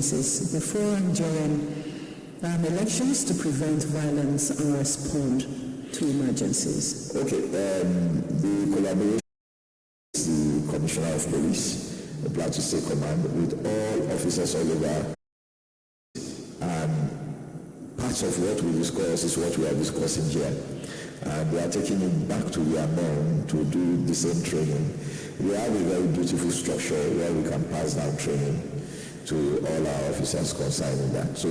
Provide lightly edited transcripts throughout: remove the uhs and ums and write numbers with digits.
emergencies before and during elections to prevent violence and respond to emergencies. Okay, the collaboration is the Commissioner of Police, the Plateau State Command, with all officers all over. Parts of what we discuss is what we are discussing here. And we are taking it back to RAAMP to do the same training. We have a very beautiful structure where we can pass down training to all our officers concerning that. So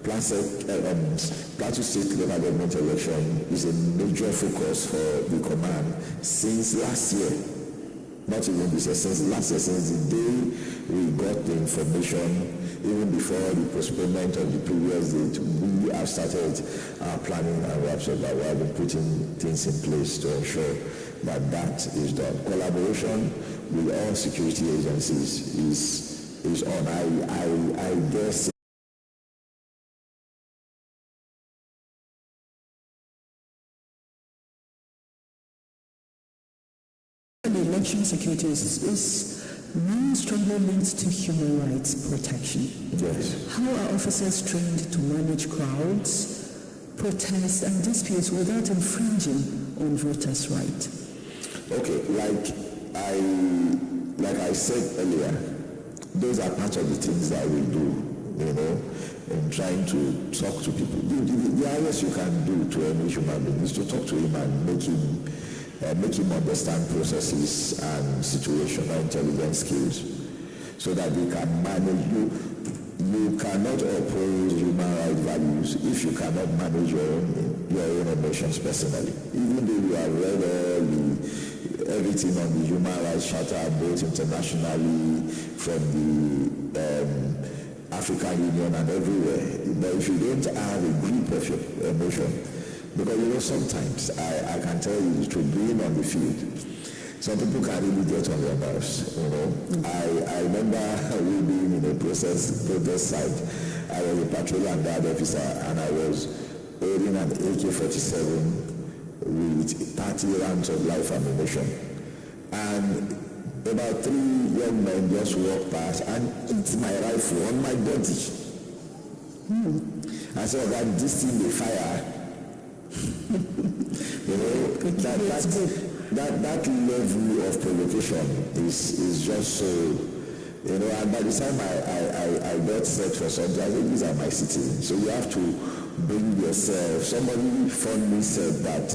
Plateau State local government election is a major focus for the command since last year. Not even this year, since last year, since the day we got the information, even before the postponement of the previous date, we have started planning and we have said that we have been putting things in place to ensure that that is done. Collaboration with all security agencies is on. I guess the election security is now strongly linked to human rights protection. yes. How are officers trained to manage crowds, protests, and disputes without infringing on voters' rights? Okay, like I said earlier, those are part of the things that we do, in trying to talk to people. The highest you can do to any human being is to talk to him and make him understand processes and situational intelligence skills so that they can manage you. You cannot oppose human rights values if you cannot manage your own emotions personally. Even though you have read everything on the human rights charter, both internationally, from the African Union and everywhere, but if you don't have a grip of your emotion, because sometimes I can tell you the truth, being on the field, some people can really get on their nerves. I remember we being in a protest site. I was a patrol and guard officer, and I was holding an AK-47 with 30 rounds of live ammunition. And about 3 young men just walked past and hit my rifle on my body. I said, that this thing they fire. That level of provocation is just so, and by the time I got set for something, I think these are my citizens. So you have to bring yourself. Somebody fondly said that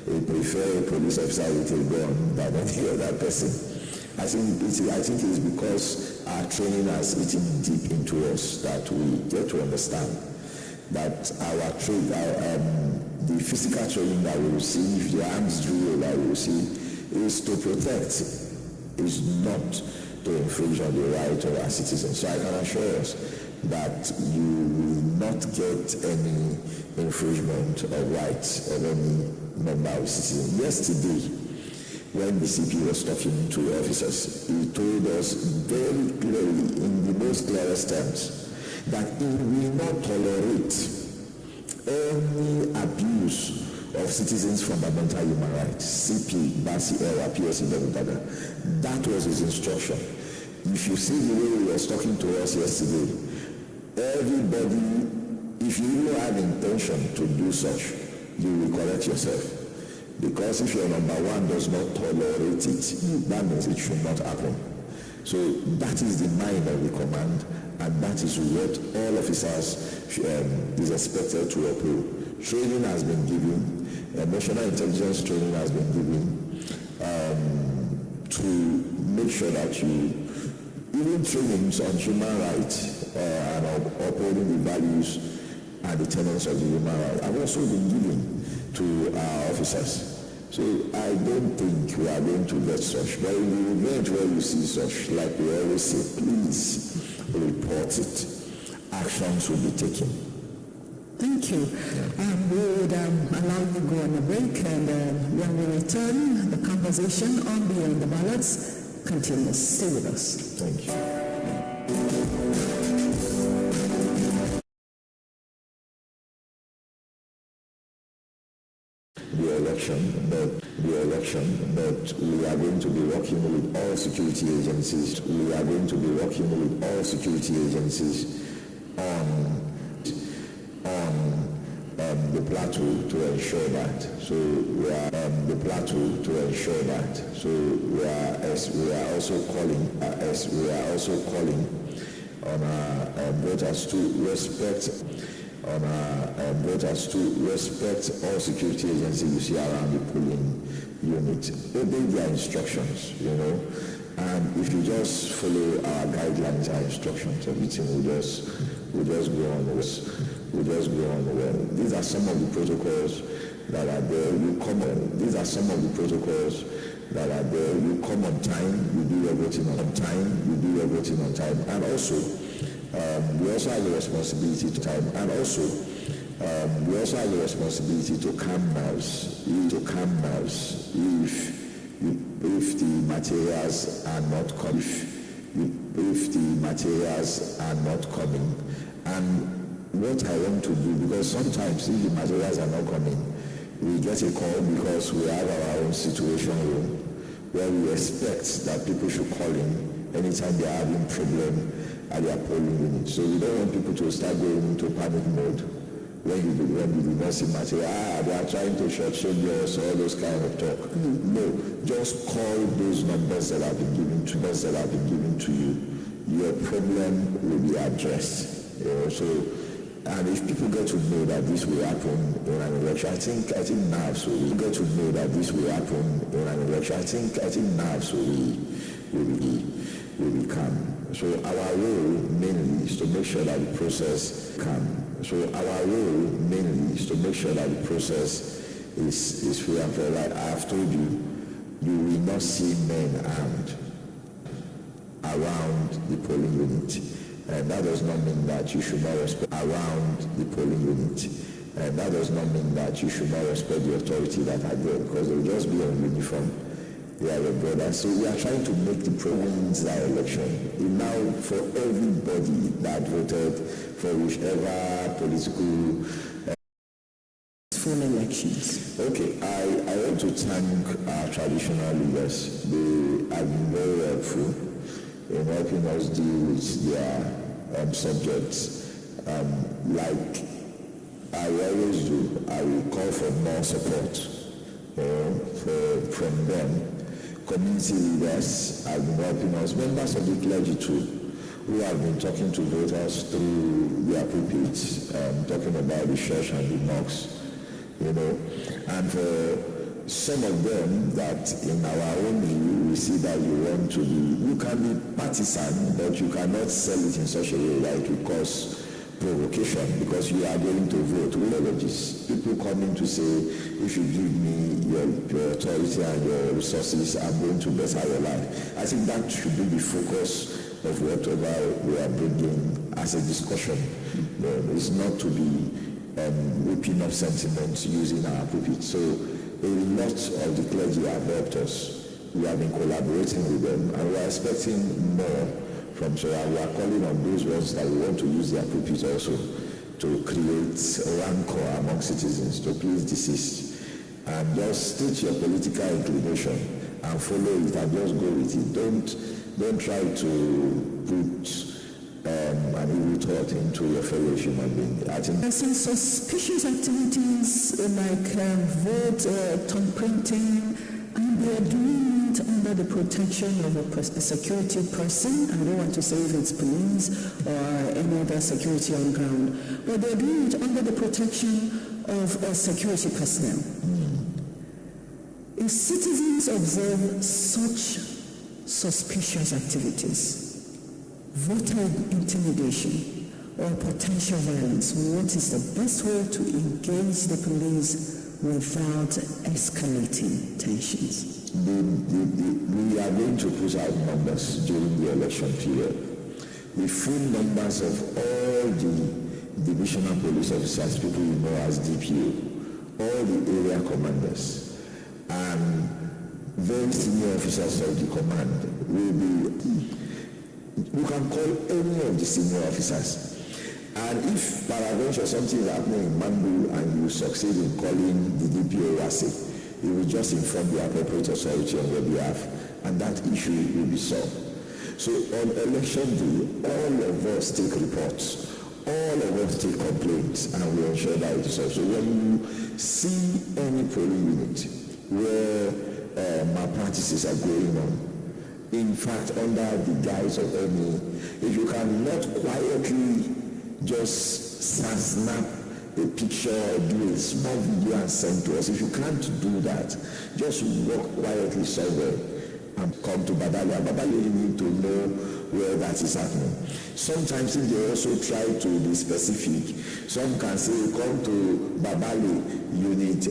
they prefer a police officer with a gun than any other person. I think it's because our training has eaten deep into us that we get to understand that the physical training that we receive, the arms drill that we receive, is to protect, is not to infringe on the right of our citizens. So I can assure us that you will not get any infringement of rights of any member of citizens. Yesterday, when the CP was talking to officers, he told us very clearly, in the most clearest terms, that he will not tolerate any abuse of citizens' fundamental human rights. CP, Basi, Era, PSC, that was his instruction. If you see the way he was talking to us yesterday, everybody, if you really have intention to do such, you will correct yourself. Because if your number one does not tolerate it, that means it should not happen. So that is the mind of the command, and that is what all officers is expected to uphold. Training has been given, emotional intelligence training has been given to make sure that you, even trainings on human rights and upholding the values and the tenets of the human rights have also been given to our officers. So I don't think we are going to get such, but in the event where you see such, like we always say, please report it. Actions will be taken. Thank you. We would allow you to go on a break, and when we return, the conversation on Beyond the Ballots continues. Stay with us. Thank you. the election, but we are going to be working with all security agencies. We are going to be working with all security agencies on the Plateau to ensure that. So we are the Plateau to ensure that. So we are also calling on our voters to respect. On our voters to respect all security agencies you see around the polling unit. Obey their instructions, and if you just follow our guidelines, our instructions, everything will just go on. Will just go on well. These are some of the protocols that are there. You come on. These are some of the protocols that are there. You come on time. You do your voting on time. You do your voting on time, and also. We also have the responsibility to time, and also we also have the responsibility to calm nerves. If the materials are not coming, and what I want to do, because sometimes if the materials are not coming, we get a call because we have our own situation room where we expect that people should call in anytime they are having problem at their polling unit. So we don't want people to start going into panic mode when you do not see material. They are trying to short-change us, all those kind of talk. No, just call those numbers that have been given to you. Your problem will be addressed. And if people get to know that this will happen in an election, I think nerves will get to know that this will happen in an election. I think nerves will be calm. So our role mainly is to make sure that the process is free and fair. Like I have told you, you will not see men armed around the polling unit. And that does not mean that you should not respect around the polling unit. And that does not mean that you should not respect the authority that are there, because they will just be on uniform. They are your brothers. So we are trying to make the province that election. Now for everybody that voted for whichever political full elections. Okay, I want to thank our traditional leaders. They have been very helpful in helping us deal with their subjects. Like I always do, I will call for more support from them. Community leaders have been helping us, members of the clergy too, who have been talking to voters through their pulpits, talking about the church and the mosques, and for some of them that in our own view we see that you can be partisan, but you cannot sell it in such a way that it will cause provocation, because you are going to vote with ideologies. People coming to say, if you give me your authority and your resources, I'm going to better your life. I think that should be the focus of whatever we are bringing as a discussion. It's not to be whipping up sentiments using our pulpit. So a lot of the clergy have helped us. We have been collaborating with them, and we are expecting more from. So we are calling on those ones that we want to use their pulpits also to create rancor among citizens, to please desist and just state your political inclination and follow it and just go with it. Don't try to put an evil thought into your fellow human being. I think there's some suspicious activities like vote thumb printing, and they are doing it under the protection of a security person. I don't want to say if it's police or any other security on ground, but they're doing it under the protection of a security personnel. If citizens observe such suspicious activities, voter intimidation or potential violence, what is the best way to engage the police without escalating tensions? We are going to put out numbers during the election period. The full numbers of all the divisional police officers, people you know as DPO, all the area commanders, and very senior officers of the command will be, you can call any of the senior officers, And if peradventure something is happening in Mambu and you succeed in calling the DPO Wase, he will just inform the appropriate authority on your behalf, and that issue will be solved. So on election day, all of us take reports, all of us take complaints, and we ensure that it is solved. So when you see any polling unit where malpractices are going on, in fact, under the guise of any, if you cannot quietly just snap a picture, do a small video and send to us, if you can't do that, just walk quietly somewhere and come to Babali. And Babali need to know where that is happening. Sometimes if they also try to be specific, some can say come to Babali unit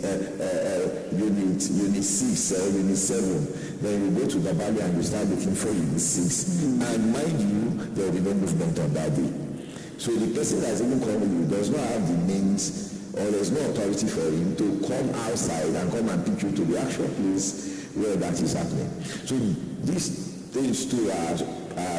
6 or unit 7. Then you go to Babali and you start looking for unit 6. And mind you, there will be no movement on that day. So the person that is even calling you does not have the means, or there's no authority for him to come outside and come and pick you to the actual place where that is happening. So these things too are,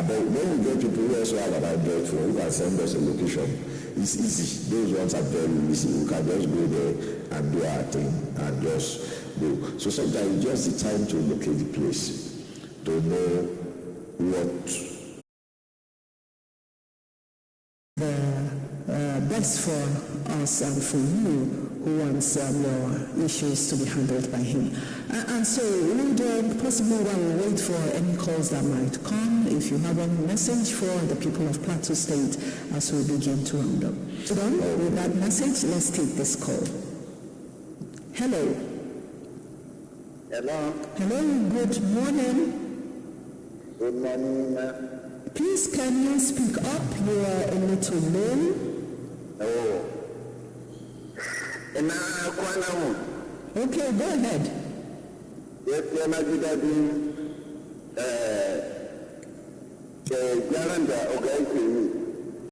but when we get people who also have an Android phone, who can send us a location, it's easy. Those ones are very easy. We can just go there and do our thing and just go. So sometimes it's just the time to locate the place, to know what best for us and for you who wants your issues to be handled by him. And so would possibly while we wait for any calls that might come, if you have a message for the people of Plateau State as we begin to round up. So then, with that message, let's take this call. Hello. Hello. Hello, good morning. Good morning. Please, can you speak up? You are a little low. Oh. Okay, go ahead. Yes, Garanda, okay.